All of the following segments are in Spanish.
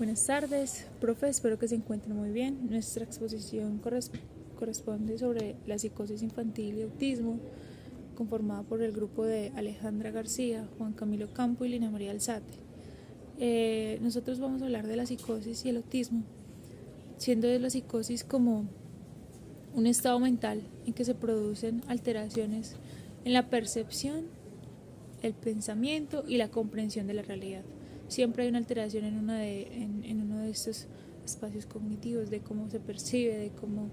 Buenas tardes, profe, espero que se encuentren muy bien. Nuestra exposición corresponde sobre la psicosis infantil y autismo, conformada por el grupo de Alejandra García, Juan Camilo Campo y Lina María Alzate. Nosotros vamos a hablar de la psicosis y el autismo, siendo de la psicosis como un estado mental en que se producen alteraciones en la percepción, el pensamiento y la comprensión de la realidad. Siempre hay una alteración en uno de estos espacios cognitivos, de cómo se percibe, de cómo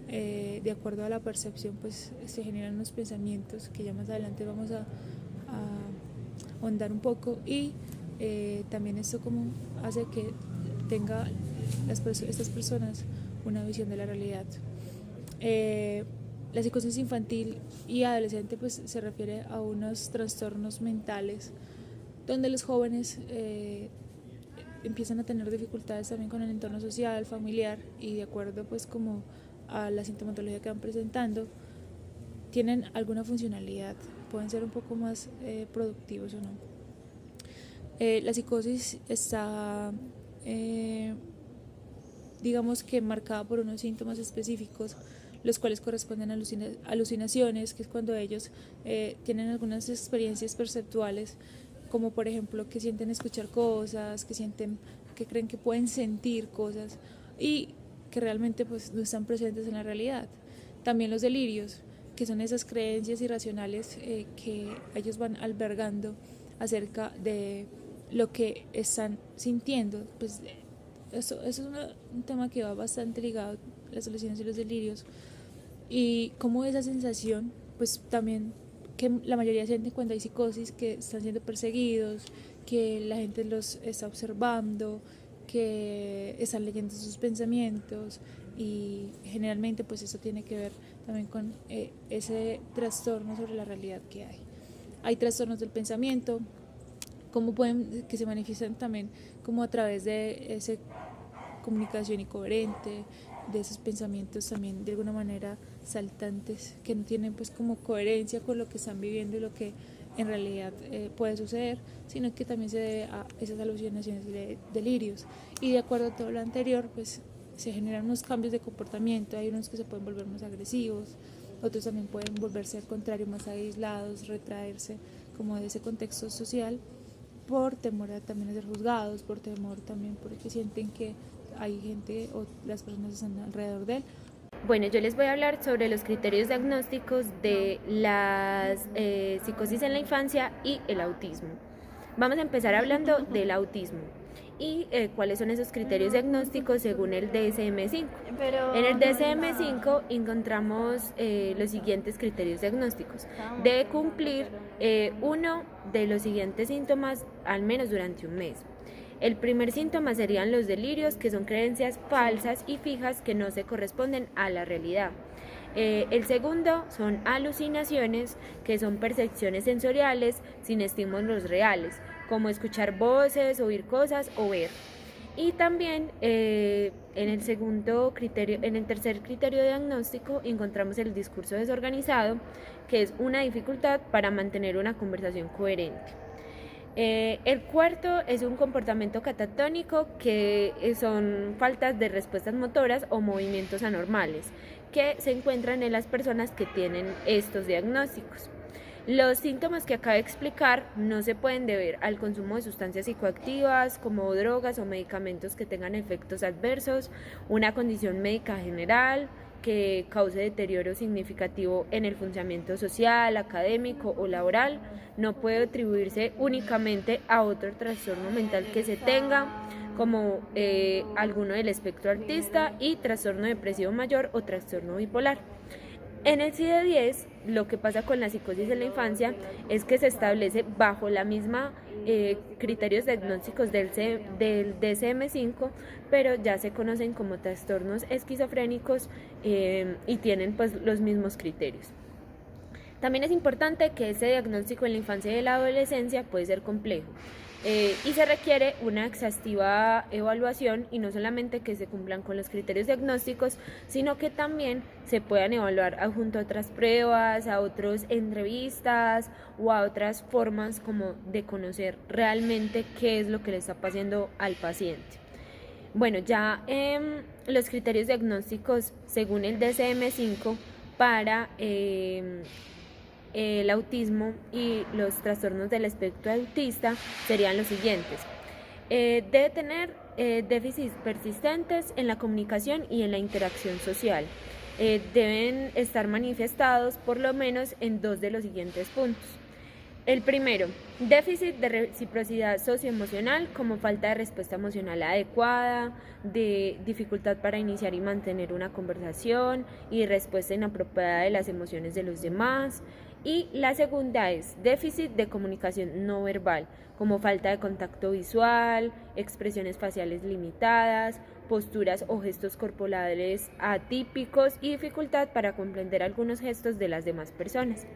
de acuerdo a la percepción pues se generan unos pensamientos que ya más adelante vamos a ahondar un poco, y también esto como hace que tenga estas personas una visión de la realidad. La psicosis infantil y adolescente pues se refiere a unos trastornos mentales donde los jóvenes empiezan a tener dificultades también con el entorno social, familiar, y de acuerdo pues como a la sintomatología que van presentando, tienen alguna funcionalidad, pueden ser un poco más productivos o no. La psicosis está digamos que marcada por unos síntomas específicos, los cuales corresponden a alucinaciones, que es cuando ellos tienen algunas experiencias perceptuales, como por ejemplo que sienten escuchar cosas, que creen que pueden sentir cosas y que realmente pues no están presentes en la realidad. También los delirios, que son esas creencias irracionales que ellos van albergando acerca de lo que están sintiendo. Pues eso es un tema que va bastante ligado a las alucinaciones y los delirios, y como esa sensación pues también que la mayoría sienten cuando hay psicosis, que están siendo perseguidos, que la gente los está observando, que están leyendo sus pensamientos, y generalmente pues eso tiene que ver también con ese trastorno sobre la realidad que hay. Hay trastornos del pensamiento, que se manifiestan también como a través de esa comunicación incoherente, de esos pensamientos también de alguna manera saltantes, que no tienen pues como coherencia con lo que están viviendo y lo que en realidad puede suceder, sino que también se debe a esas alucinaciones y delirios. Y de acuerdo a todo lo anterior, pues se generan unos cambios de comportamiento. Hay unos que se pueden volver más agresivos, otros también pueden volverse al contrario más aislados, retraerse como de ese contexto social, por temor a también a ser juzgados, por temor también porque sienten que hay gente o las personas están alrededor de él. Bueno, yo les voy a hablar sobre los criterios diagnósticos de las psicosis en la infancia y el autismo. Vamos a empezar hablando del autismo y cuáles son esos criterios diagnósticos según el DSM-5. En el DSM-5 encontramos los siguientes criterios diagnósticos. Debe cumplir uno de los siguientes síntomas al menos durante un mes. El primer síntoma serían los delirios, que son creencias falsas y fijas que no se corresponden a la realidad. El segundo son alucinaciones, que son percepciones sensoriales sin estímulos reales, como escuchar voces, oír cosas o ver. Y también en el tercer criterio diagnóstico encontramos el discurso desorganizado, que es una dificultad para mantener una conversación coherente. El cuarto es un comportamiento catatónico, que son faltas de respuestas motoras o movimientos anormales que se encuentran en las personas que tienen estos diagnósticos. Los síntomas que acabo de explicar no se pueden deber al consumo de sustancias psicoactivas como drogas o medicamentos que tengan efectos adversos, una condición médica general que cause deterioro significativo en el funcionamiento social, académico o laboral. No puede atribuirse únicamente a otro trastorno mental que se tenga, como alguno del espectro autista, y trastorno depresivo mayor o trastorno bipolar. En el CID-10, lo que pasa con la psicosis en la infancia es que se establece bajo la misma criterios diagnósticos del DSM-5, pero ya se conocen como trastornos esquizofrénicos y tienen pues los mismos criterios. También es importante que ese diagnóstico en la infancia y la adolescencia puede ser complejo y se requiere una exhaustiva evaluación, y no solamente que se cumplan con los criterios diagnósticos, sino que también se puedan evaluar junto a otras pruebas, a otras entrevistas o a otras formas como de conocer realmente qué es lo que le está pasando al paciente. Bueno, ya los criterios diagnósticos según el DSM-5 para el autismo y los trastornos del espectro autista serían los siguientes. Debe tener déficits persistentes en la comunicación y en la interacción social. Deben estar manifestados por lo menos en 2 de los siguientes puntos. El primero, déficit de reciprocidad socioemocional, como falta de respuesta emocional adecuada, de dificultad para iniciar y mantener una conversación y respuesta inapropiada de las emociones de los demás. Y la segunda es déficit de comunicación no verbal, como falta de contacto visual, expresiones faciales limitadas, posturas o gestos corporales atípicos y dificultad para comprender algunos gestos de las demás personas.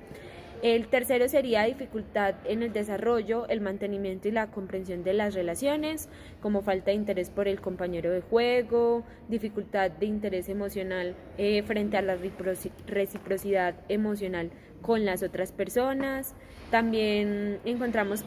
El tercero sería dificultad en el desarrollo, el mantenimiento y la comprensión de las relaciones, como falta de interés por el compañero de juego, dificultad de interés emocional frente a la reciprocidad emocional con las otras personas. También encontramos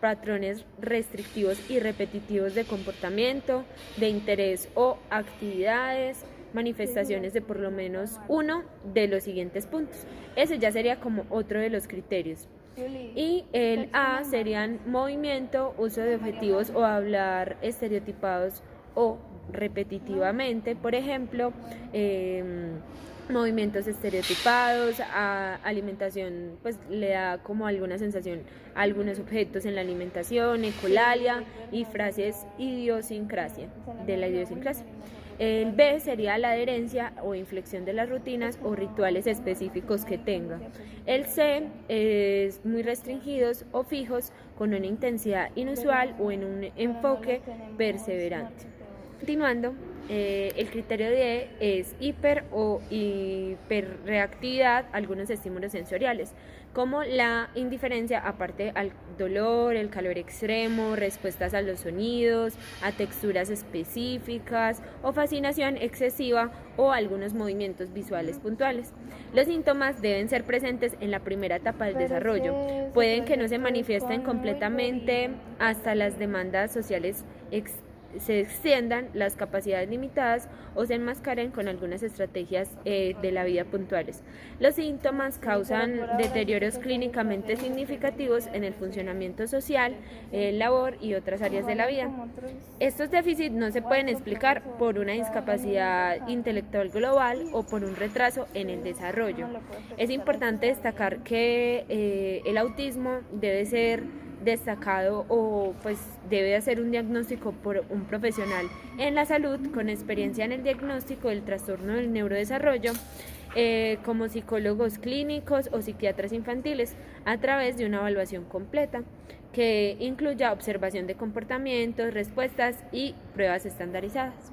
patrones restrictivos y repetitivos de comportamiento, de interés o actividades, manifestaciones de por lo menos uno de los siguientes puntos. Ese ya sería como otro de los criterios. Y el A serían movimiento, uso de objetivos o hablar estereotipados o repetitivamente, por ejemplo, movimientos estereotipados, alimentación, pues le da como alguna sensación a algunos objetos en la alimentación, ecolalia y frases idiosincrasia, de la idiosincrasia. El B sería la adherencia o inflexión de las rutinas o rituales específicos que tenga. El C es muy restringidos o fijos con una intensidad inusual o en un enfoque perseverante. Continuando, el criterio D es hiper o hiperreactividad a algunos estímulos sensoriales, como la indiferencia aparte al dolor, el calor extremo, respuestas a los sonidos, a texturas específicas o fascinación excesiva o algunos movimientos visuales puntuales. Los síntomas deben ser presentes en la primera etapa del desarrollo. Pueden que no se manifiesten completamente hasta las demandas sociales se extiendan, las capacidades limitadas o se enmascaren con algunas estrategias de la vida puntuales. Los síntomas causan deterioros clínicamente significativos en el funcionamiento social, labor y otras áreas de la vida. Estos déficits no se pueden explicar por una discapacidad intelectual global o por un retraso en el desarrollo. Es importante destacar que el autismo debe ser destacado o pues debe hacer un diagnóstico por un profesional en la salud con experiencia en el diagnóstico del trastorno del neurodesarrollo, como psicólogos clínicos o psiquiatras infantiles, a través de una evaluación completa que incluya observación de comportamientos, respuestas y pruebas estandarizadas.